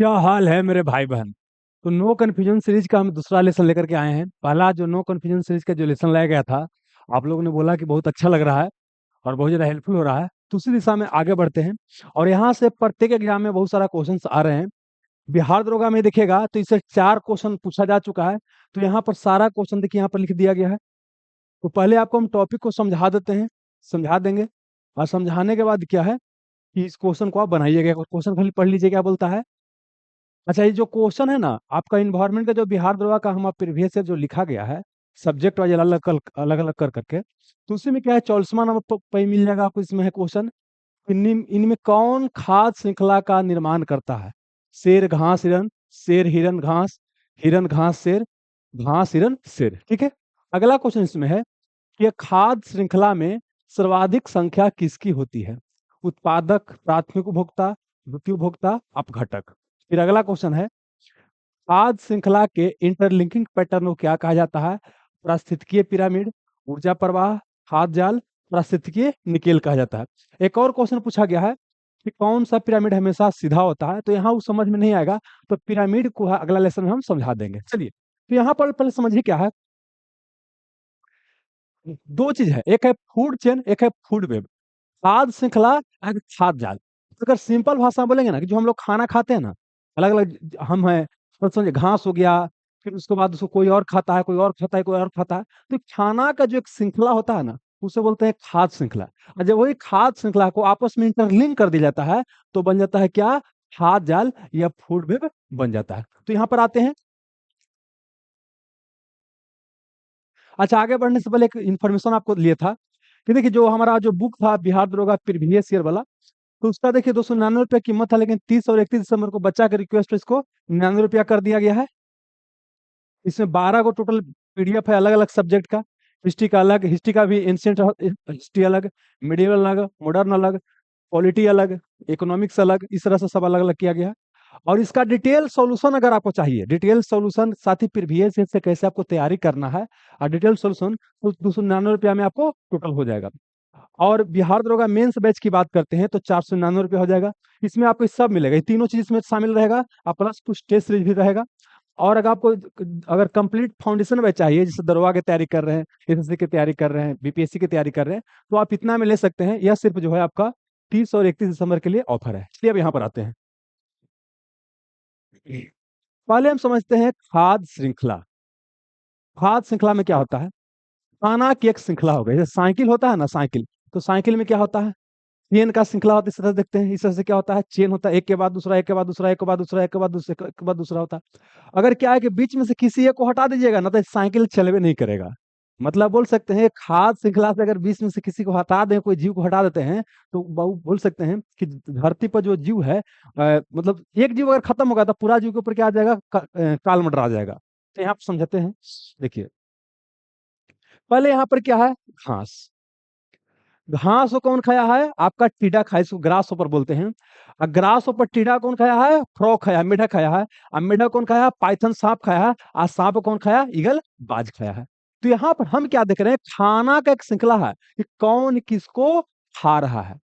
क्या हाल है मेरे भाई बहन। तो नो कन्फ्यूजन सीरीज का हम दूसरा लेसन लेकर के आए हैं। पहला जो नो कन्फ्यूजन सीरीज का जो लेसन लाया गया था, आप लोगों ने बोला कि बहुत अच्छा लग रहा है और बहुत ज़्यादा हेल्पफुल हो रहा है, तो उसी दिशा में आगे बढ़ते हैं। और यहाँ से प्रत्येक एग्जाम में बहुत सारा क्वेश्चंस आ रहे हैं। बिहार दरोगा में देखिएगा तो इससे 4 क्वेश्चन पूछा जा चुका है। तो यहाँ पर सारा क्वेश्चन देखिए यहाँ पर लिख दिया गया है। तो पहले आपको हम टॉपिक को समझा देते हैं, समझा देंगे। और समझाने के बाद क्या है कि इस क्वेश्चन को आप बनाइएगा। क्वेश्चन खाली पढ़ लीजिए क्या बोलता है। अच्छा, ये जो क्वेश्चन है ना आपका इन्वायरमेंट का, जो बिहार दरोगा का हम प्रीवियस ईयर जो लिखा गया है सब्जेक्ट वाइज अलग अलग अलग कर करके, तो उसी में क्या है 44वां नंबर पे मिल जाएगा आपको। इसमें है क्वेश्चन, इनमें कौन खाद्य श्रृंखला का निर्माण करता है? शेर घास हिरन, शेर हिरन घास, हिरन घास शेर, घास हिरन शेर। ठीक है। अगला क्वेश्चन इसमें है कि खाद्य श्रृंखला में सर्वाधिक संख्या किसकी होती है? उत्पादक, प्राथमिक उपभोक्ता, द्वितीय उपभोक्ता, अपघटक। फिर अगला क्वेश्चन है, खाद्य श्रृंखला के इंटरलिंकिंग पैटर्न को क्या कहा जाता है? पारिस्थितिकीय पिरामिड, ऊर्जा प्रवाह, खाद्य जाल, पारिस्थितिकीय निकेल कहा जाता है। एक और क्वेश्चन पूछा गया है कि कौन सा पिरामिड हमेशा सीधा होता है? तो यहाँ वो समझ में नहीं आएगा, तो पिरामिड को अगला लेसन में हम समझा देंगे। चलिए, तो यहाँ पर पहले समझिए क्या है। दो चीज है, एक है फूड चेन, एक है फूड वेब। खाद्य श्रृंखला, एक खाद्य जाल। तो अगर सिंपल भाषा में बोलेंगे ना कि जो हम लोग खाना खाते हैं ना, अलग अलग हम हैं, तो समझिए घास हो गया, फिर उसके बाद उसको कोई और खाता है, कोई और खाता है, कोई और खाता है। तो खाना का जो एक श्रृंखला होता है ना, उसे बोलते हैं खाद्य श्रृंखला। और जब वही खाद्य श्रृंखला को आपस में इंटरलिंक कर दिया जाता है, तो बन जाता है क्या? खाद्य जाल या फूड वेब बन जाता है। तो यहाँ पर आते हैं। अच्छा, आगे बढ़ने से पहले एक इन्फॉर्मेशन आपको लिए था कि देखिए, जो हमारा जो बुक था बिहार दरोगा प्रीवियस ईयर वाला, तो उसका देखिए 299 रुपये कीमत था, लेकिन 30 और 31 दिसंबर को बच्चा के रिक्वेस्ट पे इसको 99 रुपया कर दिया गया है। इसमें 12 को टोटल पीडीएफ है, अलग अलग सब्जेक्ट का। हिस्ट्री का अलग, हिस्ट्री का भी एंशियंट हिस्ट्री अलग, मिडिवल अलग, मॉडर्न अलग, पॉलिटी अलग, इकोनॉमिक्स अलग, इस तरह से सब अलग अलग किया गया है। और इसका डिटेल सॉल्यूशन अगर आपको चाहिए, डिटेल सॉल्यूशन साथ ही प्रीवियस ईयर से कैसे आपको तैयारी करना है और डिटेल सॉल्यूशन, तो 299 रुपया में आपको टोटल हो जाएगा। और बिहार दरोगा मेंस बैच की बात करते हैं तो 499 रुपये हो जाएगा। इसमें आपको सब मिलेगा, ये तीनों चीज इसमें शामिल रहेगा, और प्लस कुछ टेस्ट सीरीज भी रहेगा। और अगर आपको अगर कंप्लीट फाउंडेशन बैच चाहिए, जैसे दरोगा की तैयारी कर रहे हैं, एसएससी की तैयारी कर रहे हैं, बीपीएससी की तैयारी कर रहे हैं, तो आप इतना में ले सकते हैं। यह सिर्फ जो है आपका 30 और 31 दिसंबर के लिए ऑफर है। चलिए अब यहाँ पर आते हैं। पहले हम समझते हैं खाद्य श्रृंखला। खाद्य श्रृंखला में क्या होता है? खाना की एक श्रृंखला हो गई, जैसे साइकिल होता है ना, साइकिल, तो साइकिल में क्या होता है? चेन का श्रृंखला होता है। इस तरह से देखते हैं, इस तरह से क्या होता है? चेन होता है, एक के बाद दूसरा, एक के बाद दूसरा, एक के बाद दूसरा, एक के बाद दूसरा, एक के बाद दूसरा होता है। अगर क्या है कि बीच में से किसी एक को हटा दीजिएगा ना, तो साइकिल चलवे नहीं करेगा। मतलब बोल सकते हैं खाद्य श्रृंखला से अगर बीच में से किसी को हटा दें, कोई जीव को हटा देते हैं, तो बोल सकते हैं कि धरती पर जो जीव है, मतलब एक जीव अगर खत्म होगा तो पूरा जीव के ऊपर क्या आ जाएगा? काल मडरा आ जाएगा। तो यहाँ पर समझते हैं। देखिए, पहले यहाँ पर क्या है? घास। घास को कौन खाया है? आपका टीडा खाया, इसको ग्रास ऊपर बोलते हैं। और ग्रास ऊपर टीडा कौन खाया है? फ्रॉग खाया, मेढक खाया है। और मेढक कौन खाया? पाइथन सांप खाया है। और सांप कौन खाया? ईगल बाज खाया है। तो यहाँ पर हम क्या देख रहे हैं? खाना का एक श्रृंखला है कि कौन किसको खा रहा है।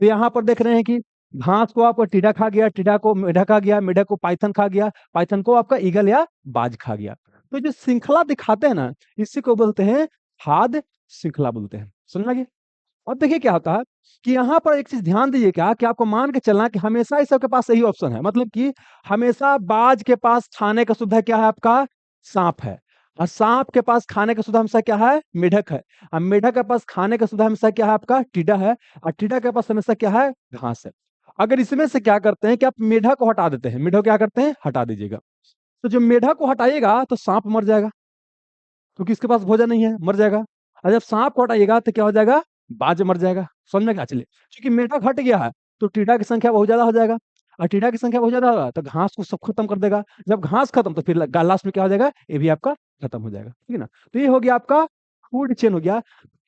तो यहाँ पर देख रहे हैं कि घास को आपका टीडा खा गया, टीडा को मेढक खा गया, मेढक को पाइथन खा गया, पाइथन को आपका ईगल या बाज खा गया। तो जो श्रृंखला दिखाते हैं ना, इसी को बोलते हैं खाद्य श्रृंखला बोलते हैं। समझ लगे? अब देखिए क्या होता है कि यहाँ पर एक चीज ध्यान दीजिए, क्या कि आपको मान के चलना कि हमेशा इस सबके पास सही ऑप्शन है। मतलब कि हमेशा बाज के पास खाने का सुविधा क्या है? आपका सांप है। और सांप के पास खाने का सुविधा हमेशा क्या है? मेढक है। और मेढक के पास खाने का सुविधा हमेशा क्या है? आपका टीडा है। और टीडा के पास हमेशा क्या है? घास है। अगर इसमें से क्या करते हैं कि आप मेढक को हटा देते हैं, मेढक क्या करते हैं? हटा दीजिएगा। तो जो मेढक को हटाइएगा तो सांप मर जाएगा, क्योंकि इसके पास भोजन नहीं है, मर जाएगा। और जब सांप को हटाइएगा तो क्या हो जाएगा? बाज मर जाएगा। समझ में क्या? चलिए, क्योंकि मेढक हट गया है तो टीडा की संख्या बहुत ज्यादा हो जाएगा। और टीडा की संख्या बहुत ज्यादा होगा तो घास को सब खत्म कर देगा। जब घास खत्म तो फिर लास्ट में क्या हो जाएगा? ये भी आपका खत्म हो जाएगा। ठीक है ना? तो ये हो गया आपका फूड चेन हो गया।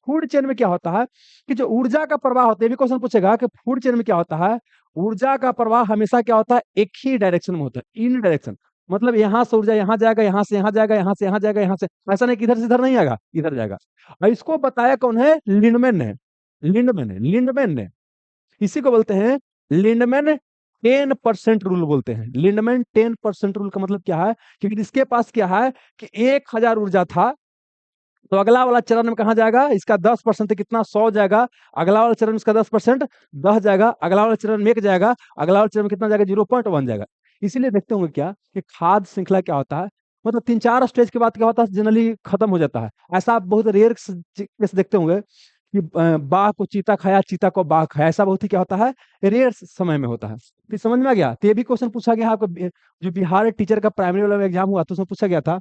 फूड चेन में क्या होता है कि जो ऊर्जा का प्रवाह होता है, ये भी क्वेश्चन पूछेगा कि फूड चेन में क्या होता है। ऊर्जा का प्रवाह हमेशा क्या होता है? एक ही डायरेक्शन में होता है, इन डायरेक्शन। मतलब यहाँ से ऊर्जा यहाँ जाएगा, यहाँ से यहाँ जाएगा, यहाँ से यहाँ जाएगा, यहाँ से, ऐसा नहीं कि इधर से इधर नहीं आएगा, इधर जाएगा। और इसको बताया कौन है? लिंडमैन ने। लिंडमैन है, लिंडमैन ने। इसी को बोलते हैं लिंडमैन 10% रूल बोलते हैं। लिंडमैन 10% रूल का मतलब क्या है, क्योंकि इसके पास क्या है कि 1000 ऊर्जा था, तो अगला वाला चरण में कहाँ जाएगा, इसका 10% कितना 100 जाएगा, अगला वाला चरण में इसका 10% 10 जाएगा, अगला वाला चरण में 1 जाएगा, अगला वाला चरण में कितना जाएगा 0.1 जाएगा। इसीलिए देखते होंगे क्या कि खाद्य श्रृंखला क्या होता है, मतलब 3-4 स्टेज के बाद क्या होता है, जनरली खत्म हो जाता है। ऐसा आप बहुत रेयर केस देखते होंगे कि बाघ को चीता खाया, चीता को बाघ खाया, ऐसा बहुत ही क्या होता है, रेयर समय में होता है। तो समझ में आ गया। तो ये भी क्वेश्चन पूछा गया आपको, जो बिहार टीचर का प्राइमरी वाला एग्जाम हुआ तो उसमें पूछा गया था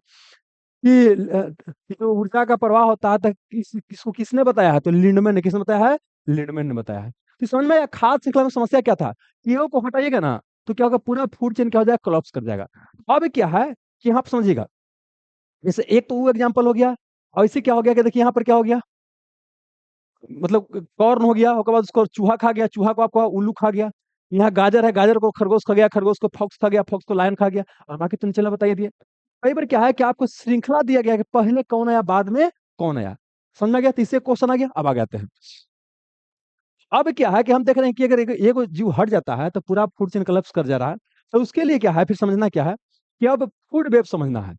कि कि जो ऊर्जा का प्रवाह होता है तो किसको किसने बताया है, तो लिंडमैन ने। किसने बताया है, लिंडमैन ने बताया है। तो समझ में आया खाद्य श्रृंखला में समस्या क्या था, ईओ को हटाइएगा ना तो क्या होगा, पूरा फूड चेन क्या हो जाएगा, कोलैप्स कर जाएगा। अब क्या है कि आप समझिएगा, जैसे एक तो वो एग्जांपल हो गया, और इसे क्या हो गया कि देखिए यहाँ पर क्या हो गया, मतलब कॉर्न हो गया, उसके बाद उसको चूहा खा गया, चूहा को आपको उल्लू खा गया। यहाँ गाजर है, गाजर को खरगोश खा गया, खरगोश को फॉक्स खा गया, फॉक्स को लायन खा गया, और बाकी तुम चलो बताइए दिए। कई बार क्या है कि आपको श्रृंखला दिया गया कि पहले कौन आया बाद में कौन आया। समझ में आ गया, तीसरे क्वेश्चन आ गया। अब आ जाते हैं, अब क्या है कि हम देख रहे हैं कि अगर एक जीव हट जाता है तो पूरा फूड चेन कोलैप्स कर जा रहा है। तो उसके लिए क्या है, फिर समझना क्या है कि अब फूड वेब समझना है।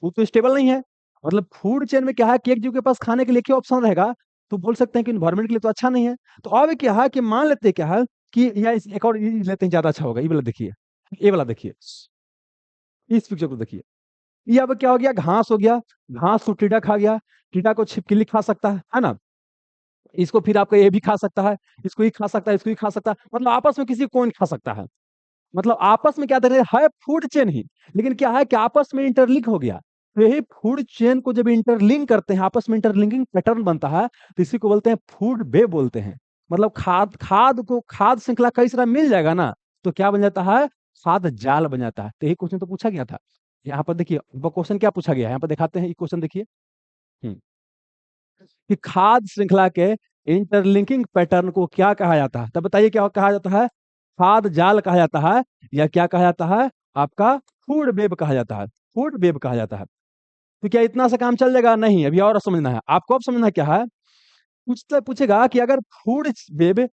वो तो स्टेबल नहीं है, मतलब फूड चेन में क्या है कि एक जीव के पास खाने के लिए क्या ऑप्शन रहेगा, तो बोल सकते हैं कि इन्वायरमेंट के लिए तो अच्छा नहीं है। तो अब क्या है कि मान लेते हैं क्या है कि या एक और ये लेते हैं, ज्यादा अच्छा होगा, ये वाला देखिए, ये वाला देखिए, इस पिक्चर को देखिए। ये अब क्या हो गया, घास हो गया, घास को टीडा खा गया, टीडा को छिपकली खा सकता है ना, इसको फिर आपका ये भी खा सकता है, इसको ही खा सकता है, इसको ही खा सकता है, मतलब आपस में किसी को कौन खा सकता है, मतलब आपस में क्या है फूड चेन ही, लेकिन क्या है कि आपस में इंटरलिंक हो गया। तो यही फूड चेन को जब इंटरलिंक करते हैं, आपस में इंटरलिंकिंग पैटर्न बनता है, तो इसी को बोलते हैं फूड वेब बोलते हैं। मतलब खाद श्रृंखला कई सारा मिल जाएगा ना, तो क्या बन जाता है, खाद जाल बन जाता है। तो यही क्वेश्चन तो पूछा गया था। यहाँ पर देखिए क्वेश्चन क्या पूछा गया है, यहाँ पर दिखाते हैं, ये क्वेश्चन देखिए। हम्म, कि खाद श्रृंखला के इंटरलिंकिंग पैटर्न को क्या कहा जाता है, तब बताइए क्या कहा जाता है, खाद जाल कहा जाता है, या क्या कहा जाता है, आपका फूड वेब कहा जाता है, फूड वेब कहा जाता है। तो क्या इतना सा काम चल जाएगा, नहीं, अभी और समझना है आपको। अब समझना क्या है, पूछेगा कि अगर फूड वेब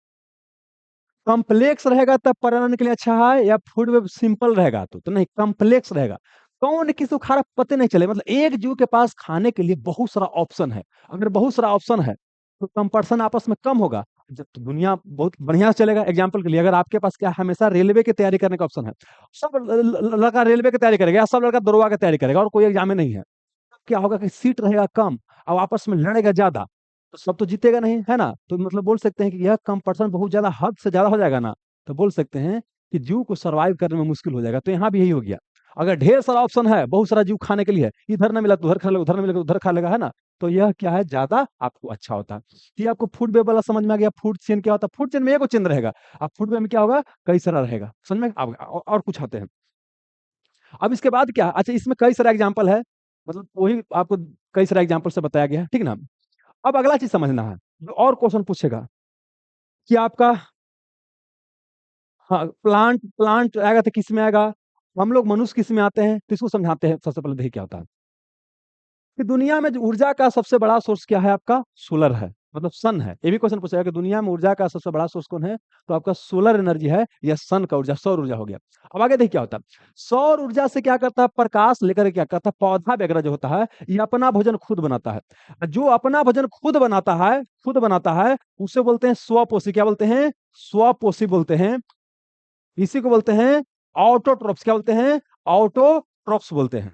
कॉम्प्लेक्स रहेगा तब पर्यावरण के लिए अच्छा है, या फूड वेब सिंपल रहेगा तो नहीं, कॉम्प्लेक्स रहेगा, कौन किसको खा रहा पता नहीं चले। मतलब एक जीव के पास खाने के लिए बहुत सारा ऑप्शन है, अगर बहुत सारा ऑप्शन है तो कंपटीशन आपस में कम होगा, जब तो दुनिया बहुत बढ़िया से चलेगा। एग्जांपल के लिए अगर आपके पास क्या है, हमेशा रेलवे की तैयारी करने का ऑप्शन है, सब लड़का रेलवे की तैयारी करेगा, या सब लड़का दरोगा की तैयारी करेगा, और कोई एग्जाम में नहीं है, क्या होगा कि सीट रहेगा कम और आपस में लड़ेगा ज्यादा, तो सब तो जीतेगा नहीं, है ना। तो मतलब बोल सकते हैं कि यह कंपटीशन बहुत ज्यादा, हद से ज्यादा हो जाएगा ना, तो बोल सकते हैं कि जीव को सरवाइव करने में मुश्किल हो जाएगा। तो यहाँ भी यही हो गया, अगर ढेर सारा ऑप्शन है, बहुत सारा जीव खाने के लिए, इधर ना मिला तो उधर खा लेगा, उधर ना मिलेगा तो उधर खा लेगा, है ना। तो यह क्या है, ज्यादा आपको अच्छा होता है। ये आपको फूड वेब वाला समझ में आ गया। फूड चेन क्या होता है, फूड चेन में एक चेन रहेगा, अब फूड वेब में क्या होगा, कई सारा रहेगा। समझ में और कुछ आते हैं। अब इसके बाद क्या, अच्छा इसमें कई सारा एग्जाम्पल है, मतलब वही आपको कई सारा एग्जाम्पल से बताया गया है, ठीक ना। अब अगला चीज समझना है, जो और क्वेश्चन पूछेगा कि आपका, हाँ, प्लांट प्लांट आएगा तो किस में आएगा, हम लोग मनुष्य किस में आते हैं, तो इसको समझाते हैं। सबसे पहले देखिए क्या होता है कि दुनिया में जो ऊर्जा का सबसे बड़ा सोर्स क्या है, आपका सोलर है, मतलब सन है। ये भी क्वेश्चन पूछेगा कि दुनिया में ऊर्जा का सबसे बड़ा सोर्स कौन है, तो आपका सोलर एनर्जी है, या सन का ऊर्जा, सौर ऊर्जा हो गया। अब आगे देखिए क्या होता है, सौर ऊर्जा से क्या करता है, प्रकाश लेकर क्या करता है, पौधा वगैरह जो होता है, ये अपना भोजन खुद बनाता है। जो अपना भोजन खुद बनाता है उसे बोलते हैं स्वपोषी। क्या बोलते हैं, स्वपोषी बोलते हैं। इसी को बोलते हैं ऑटोट्रॉप्स। क्या बोलते हैं, ऑटोट्रॉप्स बोलते हैं।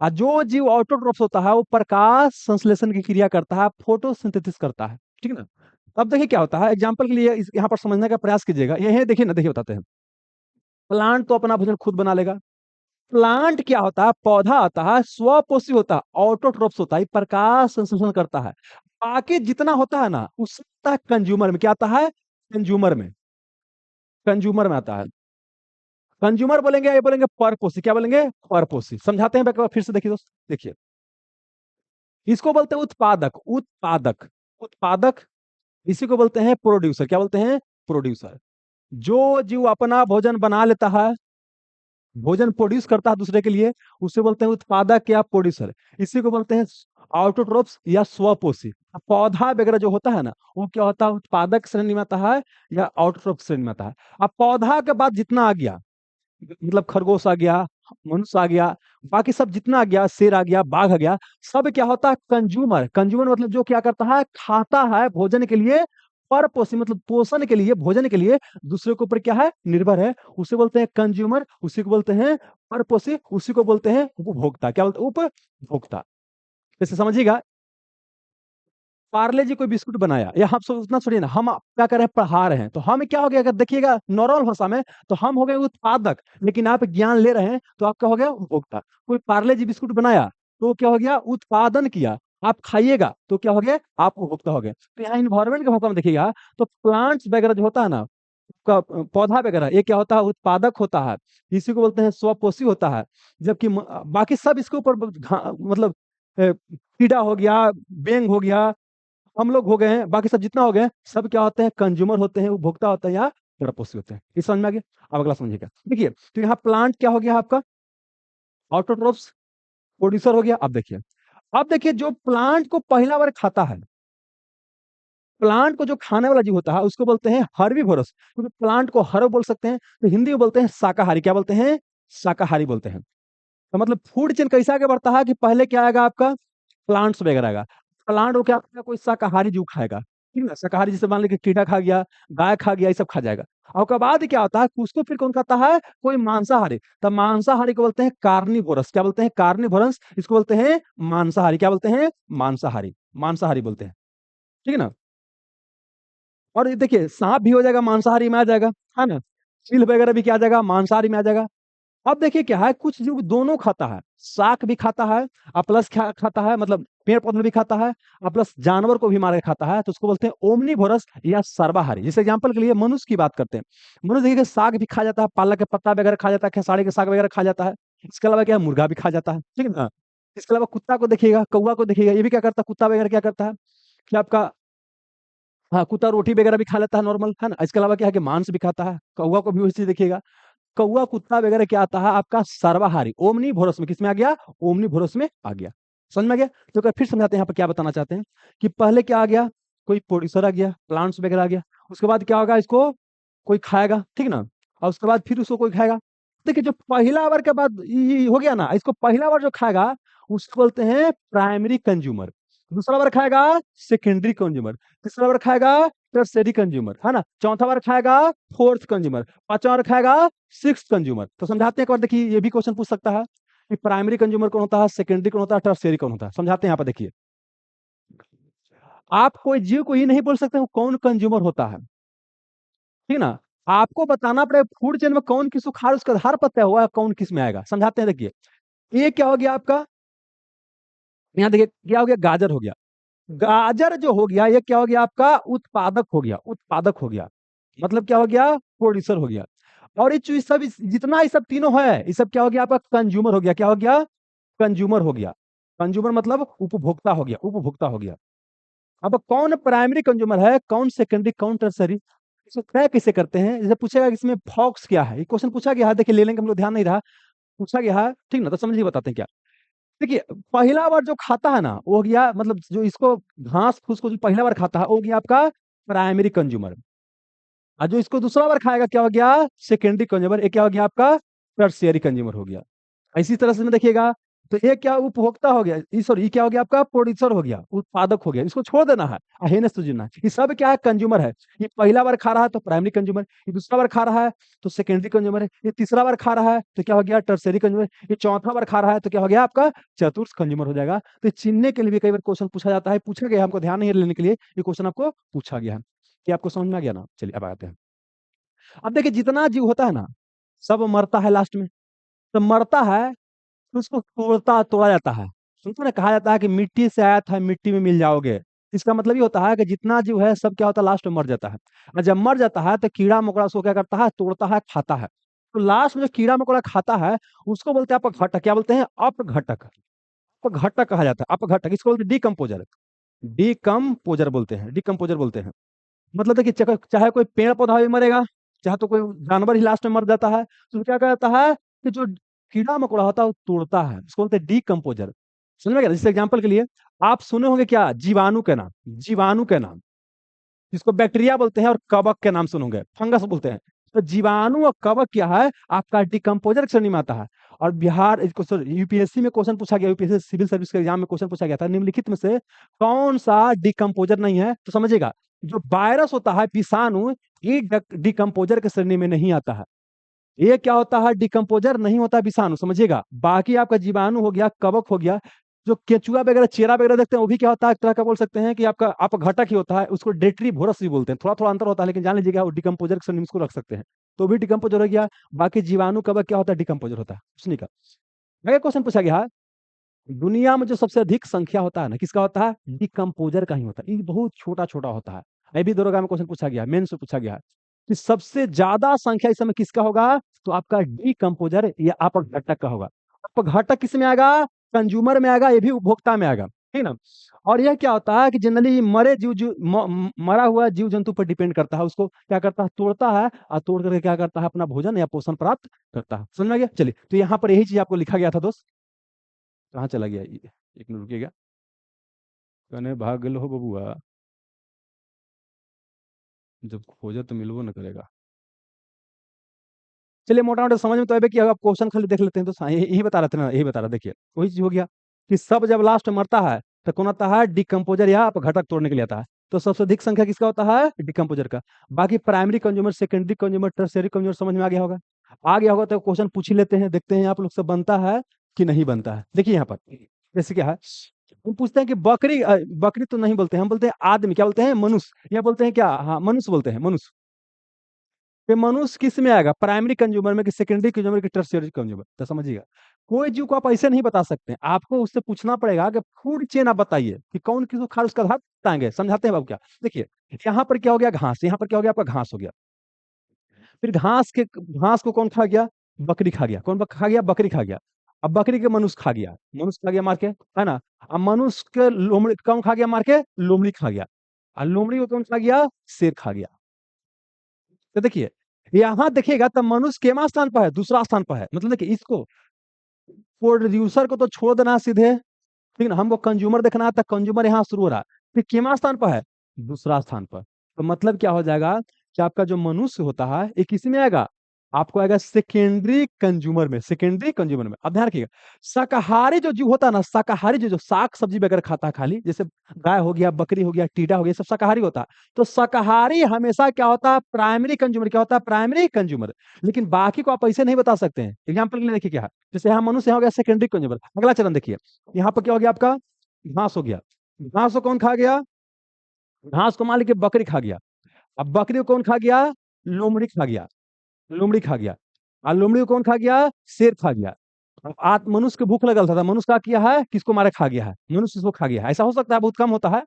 और जो जीव ऑटोट्रॉप्स होता है वो प्रकाश संश्लेषण की क्रिया करता है, फोटोसिंथेसिस करता है, ठीक है ना। अब देखिए क्या होता है, एग्जांपल के लिए यहाँ पर समझने का प्रयास कीजिएगा। ये है, देखिए ना, देखिए बताते हैं। प्लांट तो अपना भोजन खुद बना लेगा। प्लांट क्या होता है, पौधा आता है, स्वपोषी होता है, ऑटोट्रॉप्स होता है, प्रकाश संश्लेषण करता है। बाकी जितना होता है ना उसका कंज्यूमर में क्या आता है, कंज्यूमर में, कंज्यूमर में आता है। कंज्यूमर बोलेंगे, ये बोलेंगे परपोषी। क्या बोलेंगे, परपोषी। समझाते हैं एक बार फिर से, देखिए दोस्त, देखिए। इसको बोलते हैं उत्पादक, उत्पादक, उत्पादक। इसी को बोलते हैं प्रोड्यूसर। क्या बोलते हैं, प्रोड्यूसर। जो जीव अपना भोजन बना लेता है, भोजन प्रोड्यूस करता है दूसरे के लिए, उसे बोलते हैं उत्पादक या प्रोड्यूसर। इसी को बोलते हैं ऑटोट्रोफ्स या स्वपोषी। अब पौधा वगैरह जो होता है ना, वो क्या होता है, उत्पादक श्रेणी में आता है या ऑटोट्रोफ श्रेणी में आता है। अब पौधा के बाद जितना आ गया, मतलब खरगोश आ गया, मनुष्य आ गया, बाकी सब जितना आ गया, शेर आ गया, बाघ आ गया, सब क्या होता है, कंज्यूमर। कंज्यूमर मतलब जो क्या करता है, खाता है भोजन के लिए, पर पोषी मतलब पोषण के लिए, भोजन के लिए दूसरे के ऊपर क्या है, निर्भर है, उसे बोलते हैं कंज्यूमर। उसी को बोलते हैं परपोषी, उसी को बोलते हैं उपभोक्ता। क्या बोलते हैं, उपभोक्ता। जैसे समझिएगा, पार्ले जी कोई बिस्कुट बनाया, या हम सब उतना छोड़िए ना, हम क्या कर रहे हैं, पढ़ा रहे हैं, तो हम क्या हो गया, अगर देखिएगा नॉर्मल भाषा में, तो हम हो गए उत्पादक, लेकिन आप ज्ञान ले रहे हैं तो आप क्या हो गया, उपभोक्ता। कोई पार्ले जी बिस्कुट बनाया, तो क्या हो गया, उत्पादन किया, आप खाइएगा तो क्या हो गया, आप उपभोक्ता हो गए। तो यहाँ इन्वायरमेंट के भाषा में देखिएगा, तो प्लांट्स वगैरह जो होता है ना, पौधा वगैरह, ये क्या होता है, उत्पादक होता है, इसी को बोलते हैं स्वपोषी होता है। जबकि बाकी सब इसके ऊपर मतलब कीड़ा हो गया, बेंग हो गया, हम लोग हो गए हैं, बाकी सब जितना हो गए, सब क्या होते हैं, कंज्यूमर होते हैं, उपभोक्ता होते हैं या पड़ोसी होते हैं। ये समझ में आ गया। अब अगला समझिएगा, देखिए, तो यहाँ प्लांट क्या हो गया आपका, ऑटोट्रोफ्स, प्रोड्यूसर हो गया। अब देखिए जो प्लांट को पहला बार खाता है, प्लांट को जो खाने वाला जीव होता है, उसको बोलते हैं हर्बीवोरस। क्योंकि प्लांट को हर्ब बोल सकते हैं, तो हिंदी में बोलते हैं शाकाहारी। क्या बोलते हैं, शाकाहारी बोलते हैं। तो मतलब फूड चेन कैसे आगे बढ़ता है, कि पहले क्या आएगा आपका, प्लांट्स वगैरह आएगा, प्लांट को क्या करेगा, कोई शाकाहारी जीव खाएगा, ठीक है ना, शाकाहारी जैसे मान लीजिए कीड़ा खा गया, गाय खा गया, ये सब खा जाएगा। और उसके बाद क्या होता है, उसको फिर कौन खाता है, कोई मांसाहारी। तब मांसाहारी को बोलते हैं कार्निवोरस। क्या बोलते हैं, कार्निवोरस। इसको बोलते हैं मांसाहारी। क्या बोलते हैं, मांसाहारी। मांसाहारी बोलते हैं, ठीक है ना। और ये देखिए, सांप भी हो जाएगा, मांसाहारी में आ जाएगा, है ना। चील वगैरह भी क्या आ जाएगा, मांसाहारी में आ जाएगा। अब देखिए क्या है, कुछ जीव दोनों खाता है, शाक भी खाता है, और प्लस खाता है, मतलब पेड़ पौधे भी खाता है, और प्लस जानवर को भी मार के खाता है, तो उसको बोलते हैं ओमनीवोरस या सर्वाहारी। जैसे एग्जांपल के लिए मनुष्य की बात करते हैं, मनुष्य देखिए साग भी खा जाता है, पालक के पत्ता वगैरह खा जाता है, खेसारी के साग वगैरह खा जाता है। इसके अलावा क्या है, मुर्गा भी खा जाता है, ठीक है ना। इसके अलावा कुत्ता को देखिएगा, कौवा को देखिएगा, ये भी क्या करता है, कुत्ता वगैरह क्या करता है, कि आपका, हाँ, कुत्ता रोटी वगैरह भी खा लेता है, नॉर्मल, है ना। इसके अलावा क्या है, कि मांस भी खाता है, कौवा को भी वही चीज देखिएगा। कौवा कुत्ता वगैरह क्या आता है आपका, सर्वाहारी, ओमनीवोरस में। किसमें आ गया, ओमनीवोरस में आ गया। समझ में आ गया। तो फिर समझाते हैं यहाँ पर क्या बताना चाहते हैं, कि पहले क्या आ गया, कोई प्रोड्यूसर आ गया, प्लांट्स वगैरह आ गया, उसके बाद क्या होगा, इसको कोई खाएगा, ठीक ना, और उसके बाद फिर उसको कोई खाएगा। देखिए जो पहला बार के बाद ये हो गया ना, इसको पहला बार जो खाएगा, उसको बोलते हैं प्राइमरी कंज्यूमर। दूसरा बार खाएगा, सेकेंडरी कंज्यूमर। तीसरा बार खाएगा, टर्सरी कंज्यूमर, है ना। चौथा बार खाएगा, फोर्थ कंज्यूमर। पांचवा बार खाएगा, सिक्स कंज्यूमर। तो समझाते हैं एक बार, देखिए ये भी क्वेश्चन पूछ सकता है कि प्राइमरी कंज्यूमर कौन होता है, सेकेंडरी कौन होता है, टर्सरी कौन होता है। समझाते हैं यहाँ पर, देखिए, आप कोई जीव को ये नहीं बोल सकते वो कौन कंज्यूमर होता है, ठीक है ना। आपको बताना पड़ेगा फूड चेन में कौन किसको खा रहा है, उसका आधार पता हुआ है कौन किस में आएगा। समझाते हैं, देखिए, ये क्या हो गया आपका, यहाँ देखिए क्या हो गया, गाजर हो गया। गाजर जो हो गया, ये क्या हो गया आपका, उत्पादक हो गया, उत्पादक हो गया, मतलब क्या हो गया, प्रोड्यूसर हो गया। और ये चीज सब जितना ये सब तीनों है, ये सब क्या हो गया आपका, कंज्यूमर हो गया। क्या हो गया, कंज्यूमर हो गया। कंज्यूमर मतलब उपभोक्ता हो गया, उपभोक्ता हो गया। अब कौन प्राइमरी कंज्यूमर है, कौन सेकेंडरी, कौन टर्सरी, इसको तय कैसे करते हैं। जैसे पूछेगा कि इसमें फॉक्स क्या है, ये क्वेश्चन पूछा गया है, देखिए ले लेंगे हम लोग, ध्यान नहीं रहा, पूछा गया है, ठीक ना। तो समझिए बताते हैं क्या। देखिए पहला बार जो खाता है ना, वो हो गया, मतलब जो इसको घास फूस को जो पहला बार खाता है, वो हो गया आपका प्राइमरी कंज्यूमर। और जो इसको दूसरा बार खाएगा, क्या हो गया, सेकेंडरी कंज्यूमर। ये क्या हो गया आपका, टर्शियरी कंज्यूमर हो गया। इसी तरह से में देखिएगा, तो ये क्या उपभोक्ता हो गया, सॉरी, ये क्या हो गया आपका, प्रोड्यूसर हो गया, उत्पादक हो गया। इसको छोड़ देना है, हेनस तो जीना है। ये सब क्या है, कंज्यूमर है। ये पहला बार खा रहा है तो प्राइमरी कंज्यूमर, ये दूसरा बार खा रहा है तो सेकेंडरी कंज्यूमर है, ये तीसरा बार खा रहा है तो क्या हो गया, टर्सरी कंज्यूमर, ये चौथा बार खा रहा है तो क्या हो गया आपका, चतुर्थ कंज्यूमर हो जाएगा। तो ये चिन्हने के लिए भी कई बार क्वेश्चन पूछा जाता है, पूछा गया, हमको ध्यान नहीं लेने के लिए ये क्वेश्चन आपको पूछा गया है। कि आपको समझ में आ गया ना। चलिए अब आते हैं। अब देखिए जितना जीव होता है ना, सब मरता है लास्ट में। तो मरता है तो उसको तोड़ा जाता है। सुनते ना, कहा जाता है कि मिट्टी से आया था मिट्टी में मिल जाओगे। इसका मतलब ये होता है कि जितना जीव है सब क्या होता है, लास्ट में मर जाता है। और जब मर जाता है तो कीड़ा मकोड़ा उसको क्या करता है, तोड़ता है, खाता है। तो लास्ट में जो कीड़ा मकोड़ा खाता है, उसको बोलते हैं अपघटक। क्या बोलते हैं, अपघटक। अपघटक कहा जाता है, अपघटक। इसको बोलते हैं डिकम्पोजर। डिकम्पोजर बोलते हैं, डिकम्पोजर बोलते हैं। मतलब देखिए, चाहे कोई पेड़ पौधा भी मरेगा, चाहे तो कोई जानवर ही लास्ट में मर जाता है, तो क्या कहता है, कि जो कीड़ा मकोड़ा होता है वो तोड़ता है, उसको बोलते हैं डीकम्पोजर। समझ में गया? जैसे एग्जाम्पल के लिए आप सुने होंगे क्या, जीवाणु के नाम, जीवाणु के नाम, जिसको बैक्टीरिया बोलते हैं, और कवक के नाम सुनोगे, फंगस बोलते हैं। तो जीवाणु और कवक क्या है, आपका डिकम्पोजर श्रेणी में आता है। और बिहार यूपीएससी में क्वेश्चन पूछा गया, यूपीएससी सिविल सर्विस के एग्जाम में क्वेश्चन पूछा गया था, निम्नलिखित में से कौन सा डिकम्पोजर नहीं है? तो समझिएगा, जो वायरस होता है, विषाणु, ये डिकम्पोजर के श्रेणी में नहीं आता है। ये क्या होता है, डिकम्पोजर नहीं होता विषाणु, समझिएगा। बाकी आपका जीवाणु हो गया, कवक हो गया, जो केचुआ वगैरह, चेरा वगैरह देखते हैं, वो भी क्या होता है, एक तरह का बोल सकते हैं कि आपका आप घटक ही होता है, उसको डेट्रीवोरस भी बोलते हैं। थोड़ा थोड़ा अंतर होता है, लेकिन जान लीजिएगा वो डिकम्पोजर के श्रेणी में इसको रख सकते हैं। तो भी डिकम्पोजर हो गया। बाकी जीवाणु कवक क्या होता है, डिकम्पोजर होता है, उसी का। अगला क्वेश्चन पूछा गया है, दुनिया में जो सबसे अधिक संख्या होता है ना, किसका होता है, डिकम्पोजर का ही होता है। ये बहुत छोटा छोटा होता है। अभी दरोगा में क्वेश्चन पूछा गया, मेन से पूछा गया है कि सबसे ज्यादा संख्या इस समय किसका होगा, तो आपका डिकम्पोजर या अपघटक का होगा। अपघटक किस में आएगा, कंज्यूमर में आएगा, ये भी उपभोक्ता में आएगा, ठीक ना। और यह क्या होता है कि जनरली मरे जीव जीव मरा हुआ जीव जंतु पर डिपेंड करता है, उसको क्या करता है, तोड़ता है, और तोड़ करके क्या करता है, अपना भोजन या पोषण प्राप्त करता है। समझ में गया? चलिए, तो यहाँ पर यही चीज आपको लिखा गया था दोस्त। कहाँ चला गया ये? एक मिनट रुकिएगा। कने भाग गल हो बबुआ, जब खोजा तो मिलबो न करेगा। चलिए, मोटा मोटा समझ में तो आए कि अगर आप क्वेश्चन खाली देख लेते हैं तो यही बता रहे थे ना, यही बता रहा, देखिए वही चीज हो गया कि सब जब लास्ट में मरता है तो कौन आता है, डिकम्पोजर या घटक तोड़ने के लिए आता है। तो सबसे अधिक संख्या किसका होता है, डिकम्पोजर का। बाकी primary consumer, secondary consumer, tertiary consumer समझ में आ गया होगा। आ गया होगा तो क्वेश्चन पूछ ही लेते हैं, देखते हैं आप लोग से बनता है कि नहीं बनता है। देखिए यहाँ पर जैसे क्या है, हम पूछते हैं कि बकरी, बकरी तो नहीं बोलते हैं, हम बोलते हैं आदमी, क्या बोलते हैं, मनुष्य, या बोलते हैं क्या, हाँ मनुष्य बोलते हैं, मनुष्य। ये मनुष्य किस में आएगा, प्राइमरी कंज्यूमर में कि सेकेंडरी कंज्यूमर कि टर्शियरी कंज्यूमर? तो समझिएगा, कोई जीव को आप ऐसे नहीं बता सकते, आपको उससे पूछना पड़ेगा कि फूड चेन आप बताइए कि कौन किसको खा, उसका आधार बताएंगे। समझाते हैं बाबू क्या? देखिए, यहाँ पर क्या हो गया, घास, यहाँ पर क्या हो गया, आपका घास हो गया। फिर घास को कौन खा गया, बकरी खा गया। कौन खा गया, बकरी खा गया। अब बकरी के मनुष्य खा गया, मनुष्य खा गया मार के, है ना। अब मनुष्य के लोमड़ी कौन खा गया मार के, लोमड़ी खा गया। और लोमड़ी को कौन खा गया, शेर खा गया। तो देखिए, यहां देखिएगा तो मनुष्य केमा स्थान पर है, दूसरा स्थान पर है। मतलब देखिए, इसको प्रोड्यूसर को तो छोड़ देना है सीधे, ठीक ना, हमको कंज्यूमर देखना है, तो कंज्यूमर यहाँ शुरू हो रहा है। फिर केमा स्थान पर है, दूसरा स्थान पर। तो मतलब क्या हो जाएगा कि आपका जो मनुष्य होता है ये किसी में आएगा, आपको आएगा सेकेंडरी कंज्यूमर में, सेकेंडरी कंज्यूमर में। अब ध्यान रखिएगा, शाकाहारी जो जीव होता है ना, शाकाहारी जो जो साग सब्जी वगैरह खाता है खाली, जैसे गाय हो गया, बकरी हो गया, टीडा हो गया, सब शाकाहारी होता है। तो शाकाहारी हमेशा क्या होता है, प्राइमरी कंज्यूमर, क्या होता है, प्राइमरी कंज्यूमर। लेकिन बाकी को आप ऐसे नहीं बता सकते हैं। एग्जाम्पल के लिए देखिए क्या है, जैसे यहाँ मनुष्य हो गया सेकेंडरी कंज्यूमर। अगला चरण देखिए, यहाँ पर क्या हो गया आपका, घास हो गया। घास को कौन खा गया, घास को मान लीजिए बकरी खा गया। अब बकरी को कौन खा गया, लोमड़ी खा गया, लोमड़ी खा गया। और लोमड़ी को कौन खा गया, शेर खा गया। अब आज मनुष्य को भूख लगल था, मनुष्य का किया है, किसको मारे खा गया है, मनुष्य इसको खा गया है। ऐसा हो सकता है, बहुत कम होता है,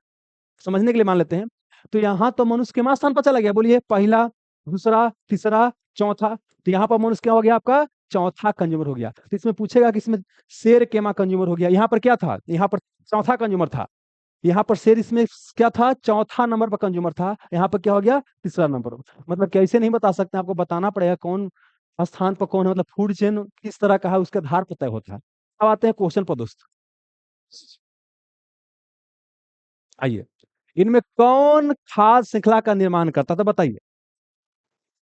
समझने के लिए मान लेते हैं। तो यहाँ तो मनुष्य के स्थान पर चला गया, बोलिए पहला, दूसरा, तीसरा, चौथा। तो यहाँ पर मनुष्य क्या हो गया, आपका चौथा कंज्यूमर हो गया। तो इसमें पूछेगा कि इसमें शेर केमा कंज्यूमर हो गया। यहाँ पर क्या था, यहाँ पर चौथा कंज्यूमर था। यहाँ पर शेर इसमें क्या था, चौथा नंबर पर कंज्यूमर था। यहाँ पर क्या हो गया, तीसरा नंबर। मतलब कैसे नहीं बता सकते, आपको बताना पड़ेगा कौन स्थान पर कौन है, मतलब फूड चेन किस तरह का है, उसके आधार पर तय होता है। अब आते हैं क्वेश्चन पर दोस्त, आइए, इनमें कौन खाद्य श्रृंखला का निर्माण करता था, बताइए।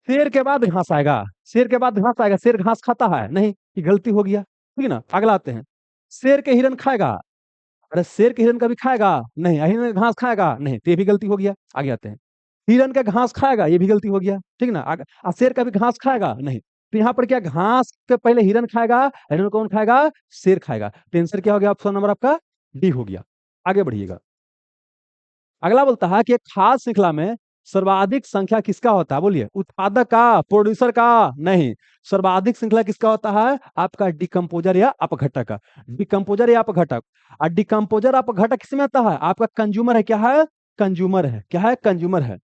शेर के बाद घास आएगा, शेर के बाद घास आएगा, शेर घास खाता है नहीं, ये गलती हो गया, ठीक है ना। अगला आते हैं, शेर के हिरन खाएगा, अरे शेर के हिरन कभी खाएगा नहीं, हिरन घास खाएगा नहीं, तो ये भी गलती हो गया। आगे आते हैं, हिरन का घास खाएगा, ये भी गलती हो गया, ठीक ना। शेर का भी घास खाएगा नहीं। तो यहाँ पर क्या, घास के पहले हिरन खाएगा, हिरन को कौन खाएगा, शेर खाएगा। तो आंसर क्या हो गया, ऑप्शन नंबर आपका डी हो गया। आगे बढ़िएगा, अगला बोलता है कि एक खाद्य श्रृंखला में सर्वाधिक संख्या किसका होता है, बोलिए, उत्पादक का, प्रोड्यूसर का, नहीं। सर्वाधिक श्रृंखला किसका होता है, आपका डिकम्पोजर या अपघटक का। डिकम्पोजर या अपघटक। और डिकम्पोजर अपघटक किसमें आता है, आपका कंज्यूमर है, क्या है, कंज्यूमर है, क्या है, कंज्यूमर है।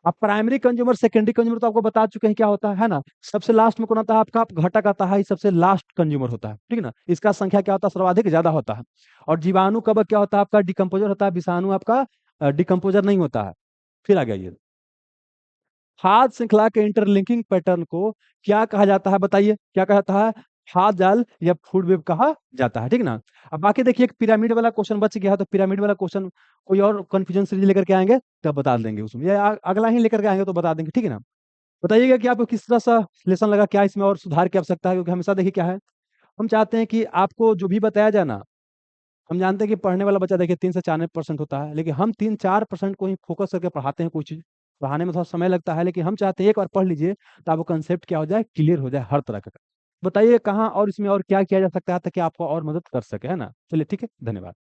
अब प्राइमरी कंज्यूमर, सेकेंडरी कंज्यूमर तो आपको बता चुके हैं क्या होता है ना। सबसे लास्ट में कौन आता है, आपका घटक आता है, ये सबसे लास्ट कंज्यूमर होता है, ठीक है ना। इसका संख्या क्या होता है, सर्वाधिक ज्यादा होता है। और जीवाणु कवक क्या होता है, आपका डिकम्पोजर होता है, विषाणु आपका डिकम्पोजर नहीं होता है। फिर आ गया ये, खाद्य श्रृंखला के इंटरलिंकिंग पैटर्न को क्या कहा जाता है, बताइए क्या कहा जाता है? खाद्य जाल या फूड वेब कहा जाता है, ठीक ना। अब बाकी देखिए एक पिरामिड वाला क्वेश्चन बच गया है, तो पिरामिड वाला क्वेश्चन कोई और कंफ्यूजन सीरीज लेकर के आएंगे तब बता देंगे उसमें, या अगला ही लेकर के आएंगे तो बता देंगे, ठीक है ना। बताइएगा कि आपको किस तरह सा लेसन लगा, क्या इसमें और सुधार की आवश्यकता है, क्योंकि हमेशा देखिए क्या है, हम चाहते हैं कि आपको जो भी बताया जाए ना, हम जानते हैं कि पढ़ने वाला बच्चा देखिए 3 से 4% होता है, लेकिन हम 3-4% को ही फोकस करके पढ़ाते हैं। कोई चीज पढ़ाने में थोड़ा समय लगता है, लेकिन हम चाहते हैं एक बार पढ़ लीजिए तो आपको कंसेप्ट क्या हो जाए, क्लियर हो जाए हर तरह का। बताइए कहाँ और इसमें और क्या किया जा सकता है ताकि आपको और मदद कर सके, है ना। चलिए ठीक है, धन्यवाद।